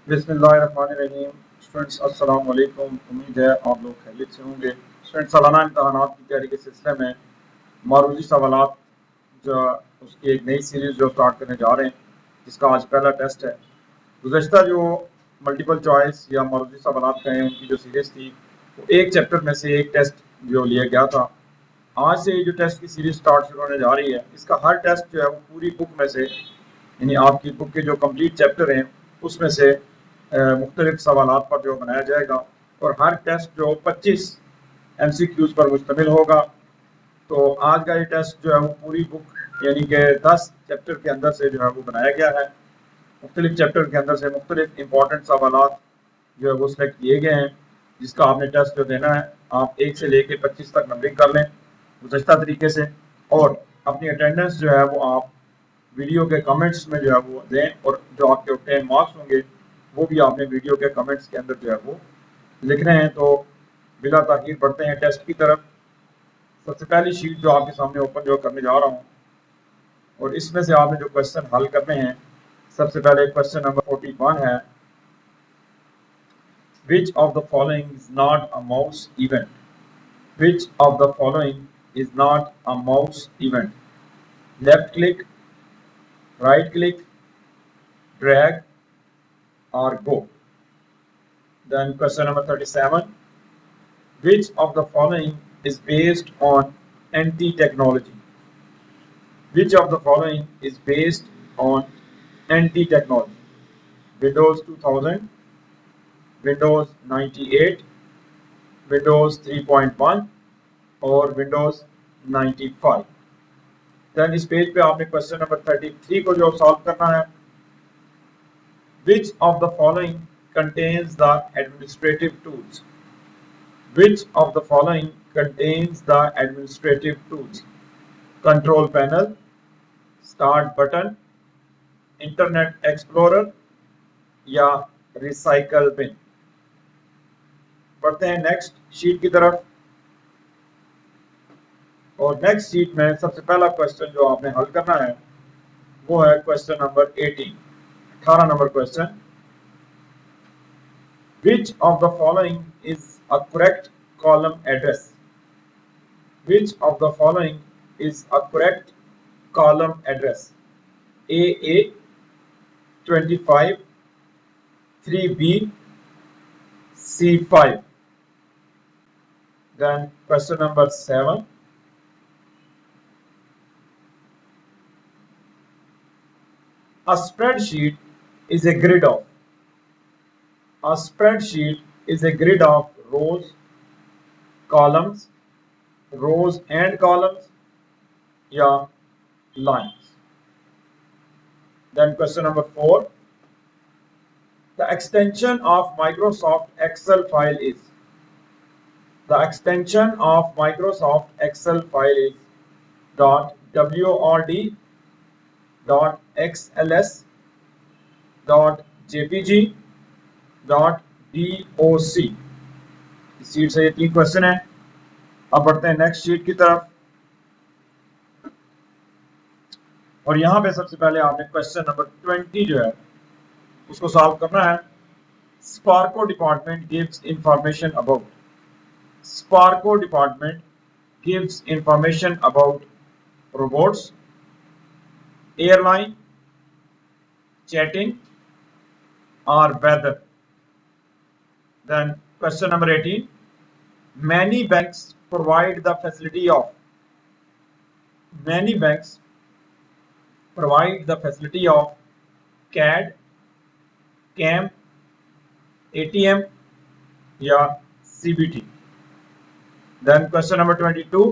बिस्मिल्लाहिर्रहमानिर्रहीम। स्टूडेंट्स अस्सलाम वालेकुम। उम्मीद है आप लोग खैरियत से होंगे। स्टूडेंट्स सालाना इम्तहानात की तैयारी के सिलसिले में मारूजी सवालात जो उसकी एक नई सीरीज़ जो स्टार्ट करने जा रहे हैं, जिसका आज पहला टेस्ट है। गुज़श्ता जो मल्टीपल चॉइस या मारूजी सवालात कहें उनकी जो सीरीज़ थी वो एक चैप्टर में से एक टेस्ट जो लिया गया था। आज से जो टेस्ट की सीरीज़ स्टार्ट शुरू होने जा रही है, इसका हर टेस्ट जो है वो पूरी बुक में से यानी आपकी बुक के जो कंप्लीट चैप्टर हैं उसमें से मुख्तलिफ सवालात पर जो बनाया जाएगा और हर टेस्ट जो 25 MCQs पर मुश्तमिल होगा। तो आज का ये टेस्ट जो है वो पूरी बुक यानी कि 10 चैप्टर के अंदर से जो है वो बनाया गया है। मुख्तलिफ चैप्टर के अंदर से मुख्तलिफ इंपॉर्टेंट सवालात जो है वो सिलेक्ट किए गए हैं, जिसका आपने टेस्ट जो देना है आप 1 से लेके 25 तक नंबरिंग कर लें गुज़श्ता तरीके से, और अपनी अटेंडेंस जो है वो आप वीडियो के कमेंट्स में जो है वो दें, और जो आपके 10 मार्क्स होंगे वो भी आपने वीडियो के कमेंट्स के अंदर जो है वो लिखने हैं। तो बिला ताखीर बढ़ते हैं टेस्ट की तरफ। सबसे पहली शीट जो आपके सामने ओपन जो करने जा रहा हूँ और इसमें से आपने जो क्वेश्चन हल करने हैं, सबसे पहले क्वेश्चन नंबर 41 है, which of the following is not a mouse event. Which of the following is not a mouse event. Left click, right click, drag or go. Then question number 37, which of the following is based on NT technology? Which of the following is based on NT technology? Windows 2000, Windows 98, Windows 3.1 और Windows 95। Then इस page पे आपने question number 33 को जो solve करना है, which of the following contains the administrative tools? Which of the following contains the administrative tools? Control panel, start button, Internet Explorer या recycle bin। बढ़ते हैं नेक्स्ट शीट की तरफ, और नेक्स्ट शीट में सबसे पहला क्वेश्चन जो आपने हल करना है वो है question number 18 number question. Which of the following is a correct column address? Which of the following is a correct column address? AA 25, 3B, C5। Then question number 7, a spreadsheet is a grid of rows, columns, rows and columns या lines। Then question number 4, the extension of Microsoft Excel file is .word, .xls, .jpg, .doc। इस sheet से ये 3 question है। अब बढ़ते हैं next sheet की तरफ, और यहाँ पे सबसे पहले आपने क्वेश्चन नंबर 20 जो है उसको सॉल्व करना है। Sparco department gives information about robots, airline, chatting or weather। Then question number 18, many banks provide the facility of CAD, CAM, ATM या CBT। Then question number 22,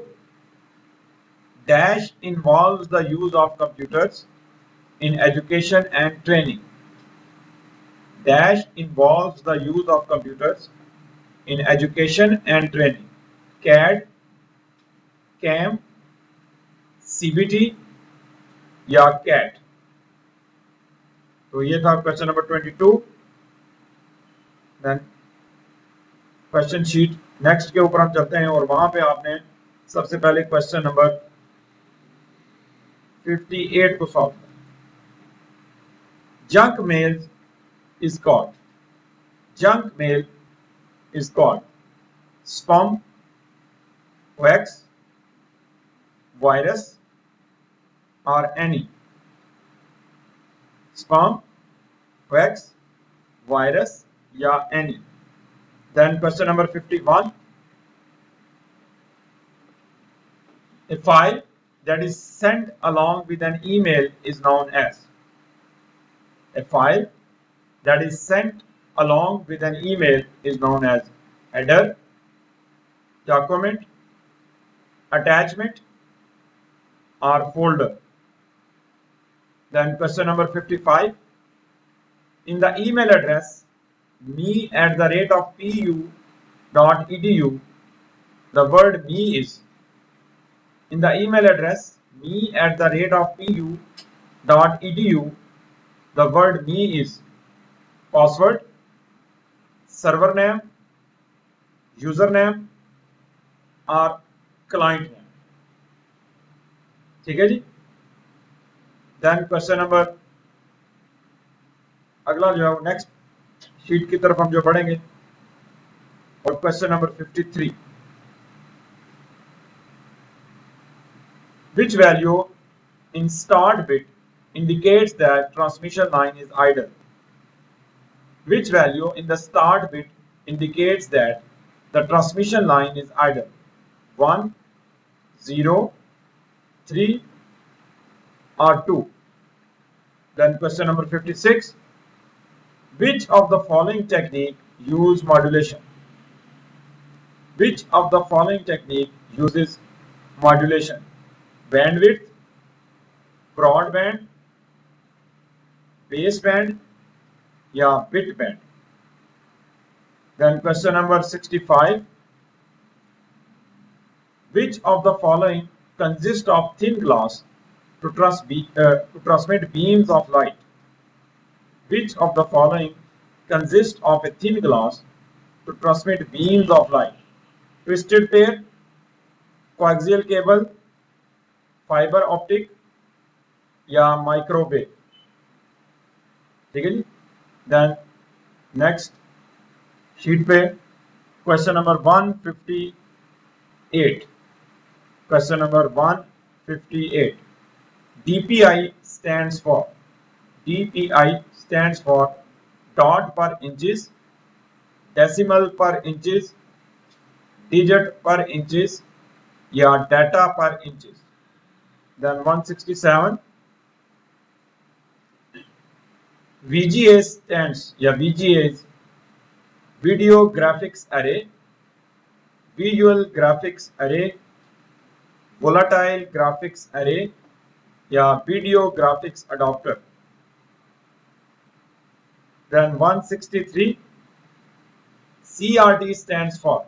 dash involves the use of computers in education and training। Dash involves the use of computers in education and training। CAD, CAM, CBT या CAT। तो ये था question number 22। Then question sheet next के ऊपर हम चलते हैं, और वहां पे आपने सबसे पहले क्वेश्चन नंबर 58 को सॉल्व करना। Junk mail is called junk mail is called spam, hoax, virus, or any. Spam, hoax, virus, या any. Then question number 51. A file that is sent along with an email is known as. A file that is sent along with an email is known as header, document, attachment, or folder. Then question number 55. In the email address me@pu.edu, the word me is. In the email address me@pu.edu, the word me is password, server name, username और client name. ठीक है जी. Then question number अगला जो है वो next sheet की तरफ हम जो बढ़ेंगे और question number 53. Which value in start bit indicates that transmission line is idle? Which value in the start bit indicates that the transmission line is idle? 1, 0, 3, or 2. Then question number 56. Which of the following technique use modulation? Which of the following technique uses modulation? Bandwidth, broadband, baseband, या bitband. Then question number 65. Which of the following consists of thin glass to transmit beams of light? Which of the following consists of a thin glass to transmit beams of light? Twisted pair, coaxial cable, fiber optic, या microwave. ठीक है जी. Then next sheet पे question number 158. Question number 158. DPI stands for. DPI stands for dot per inches, decimal per inches, digit per inches, या data per inches. Then 167. VGA stands, या VGA is video graphics array, visual graphics array, volatile graphics array, या video graphics adapter. Then 163. CRT stands for.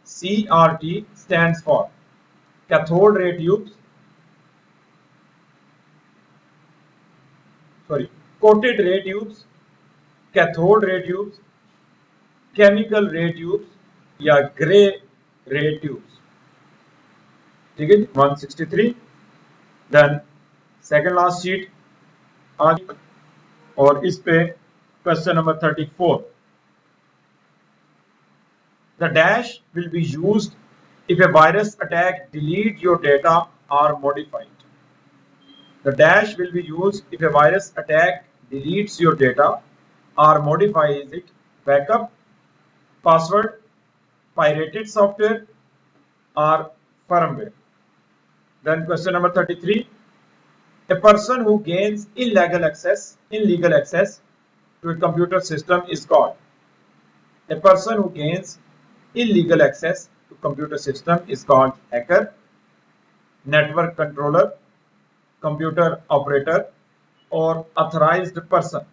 CRT stands for cathode ray tubes. Coated ray tubes, cathode ray tubes, chemical ray tubes, या grey ray tubes. ठीक है. 163. Then second last sheet आज और इस पे question number 34. The dash will be used if a virus attack delete your data or modify it. The dash will be used if a virus attack deletes your data or modifies it, backup, password, pirated software, or firmware. Then question number 33. A person who gains illegal access to a computer system is called. A person who gains illegal access to computer system is called hacker, network controller, computer operator, or authorized person.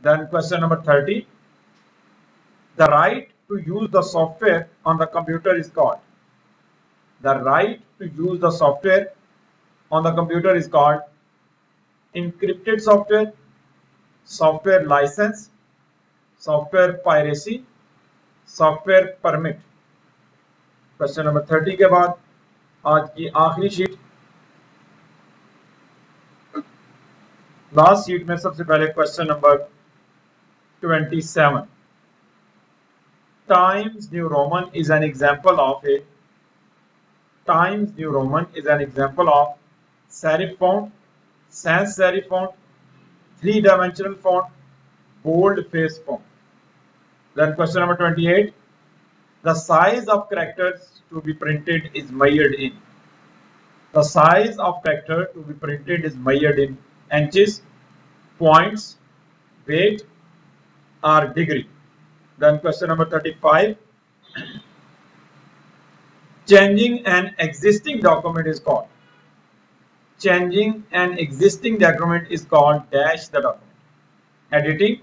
Then question number 30. The right to use the software on the computer is called. The right to use the software on the computer is called encrypted software, software license, software piracy, software permit. Question number 30 के बाद आज की आखिरी sheet. Last sheet में सबसे पहले question number 27. Times New Roman is an example of a Times New Roman is an example of serif font, sans serif font, three-dimensional font, bold-face font. Then question number 28. The size of characters to be printed is measured in. The size of character to be printed is measured in inches, points, weight, or degree. Then question number 35. Changing an existing document is called. Changing an existing document is called dash the document. Editing,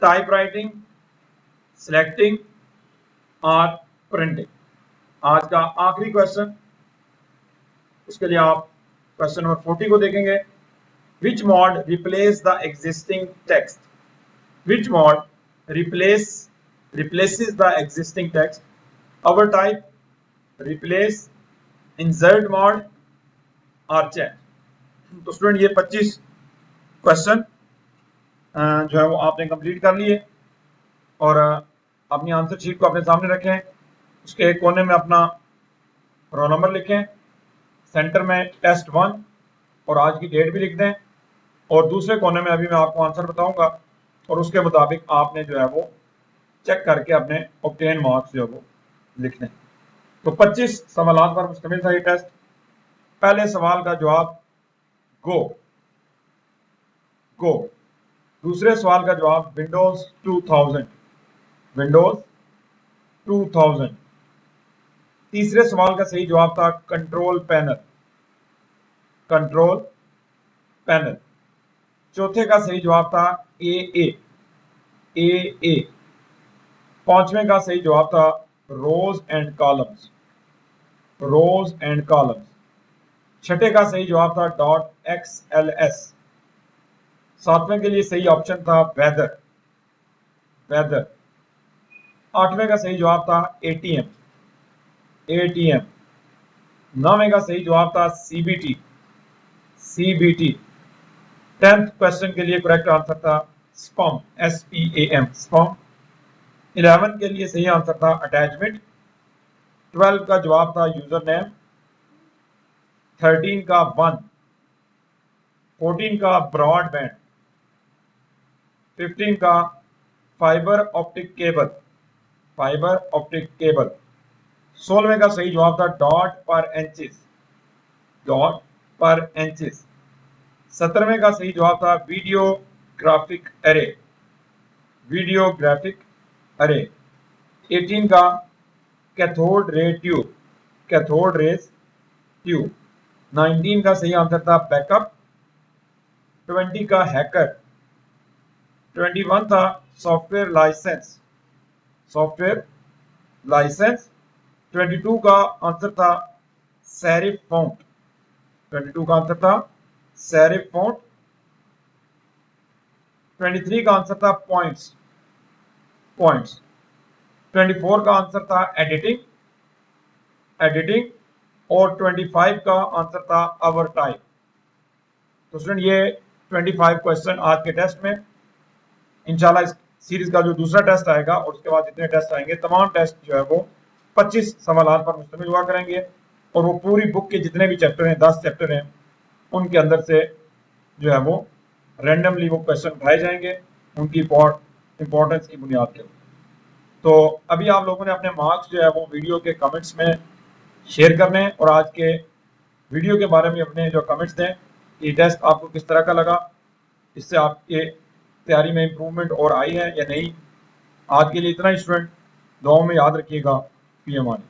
typewriting, selecting और printing. आज का आखिरी question, उसके लिए आप question number 40 को देखेंगे. Which mod replace the existing text? Which mod replaces the existing text? Our type, replace, insert mod और change. तो स्टूडेंट ये 25 क्वेश्चन जो है वो आपने कंप्लीट कर लिए और अपनी आंसर शीट को अपने सामने रखें. उसके एक कोने में अपना रोल नंबर लिखें, सेंटर में टेस्ट 1 और आज की डेट भी लिख दें और दूसरे कोने में अभी मैं आपको आंसर बताऊंगा और उसके मुताबिक आपने जो है वो चेक करके अपने ऑब्टेन मार्क्स जो है वो लिखने. तो 25 सवालात पर मुश्तमिल था ये टेस्ट. पहले सवाल का जवाब गो. दूसरे सवाल का जवाब विंडोज 2000. तीसरे सवाल का सही जवाब था कंट्रोल पैनल. चौथे का सही जवाब था ए. पांचवें का सही जवाब था रोज एंड कॉलम्स. छठे का सही जवाब था .xls. सातवें के लिए सही ऑप्शन था वेदर. आठवें का सही जवाब था एटीएम. नौवें का सही जवाब था सीबीटी. 10th क्वेश्चन के लिए करेक्ट आंसर था स्पैम. स्पैम. 11 के लिए सही आंसर था अटैचमेंट. 12 का जवाब था यूजर नेम. 13 का 1. 14 का ब्रॉडबैंड. 15 का फाइबर ऑप्टिक केबल. 16वें का सही जवाब था डॉट पर इंचेस. 17वें का सही जवाब था वीडियोग्राफिक अरे. 18 का कैथोड रेज ट्यूब. 19 का सही आंसर था बैकअप. 20 का हैकर. 21 था सॉफ्टवेयर लाइसेंस. 22 का आंसर था सेरिफ फॉन्ट. 23 का आंसर था पॉइंट्स. 24 का आंसर था एडिटिंग और 25 का आंसर था आवर टाइप. तो स्टूडेंट ये 25 क्वेश्चन आज के टेस्ट में. इंशाल्लाह इस सीरीज का जो दूसरा टेस्ट आएगा और उसके बाद जितने टेस्ट आएंगे तमाम टेस्ट जो है वो 25 सवालात पर मुश्तमिल हुआ करेंगे और वो पूरी बुक के जितने भी चैप्टर हैं 10 चैप्टर हैं उनके अंदर से जो है वो रैंडमली वो क्वेश्चन उठाए जाएंगे उनकी इंपॉर्टेंस की बुनियाद के ऊपर. तो अभी आप लोगों ने अपने मार्क्स जो है वो वीडियो के कमेंट्स में शेयर करने हैं और आज के वीडियो के बारे में अपने जो कमेंट्स दें कि टेस्ट आपको किस तरह का लगा, इससे आपके तैयारी में इम्प्रूवमेंट और आई है या नहीं. आज के लिए इतना ही स्टूडेंट. दुआओं में याद रखिएगा. फी अमान.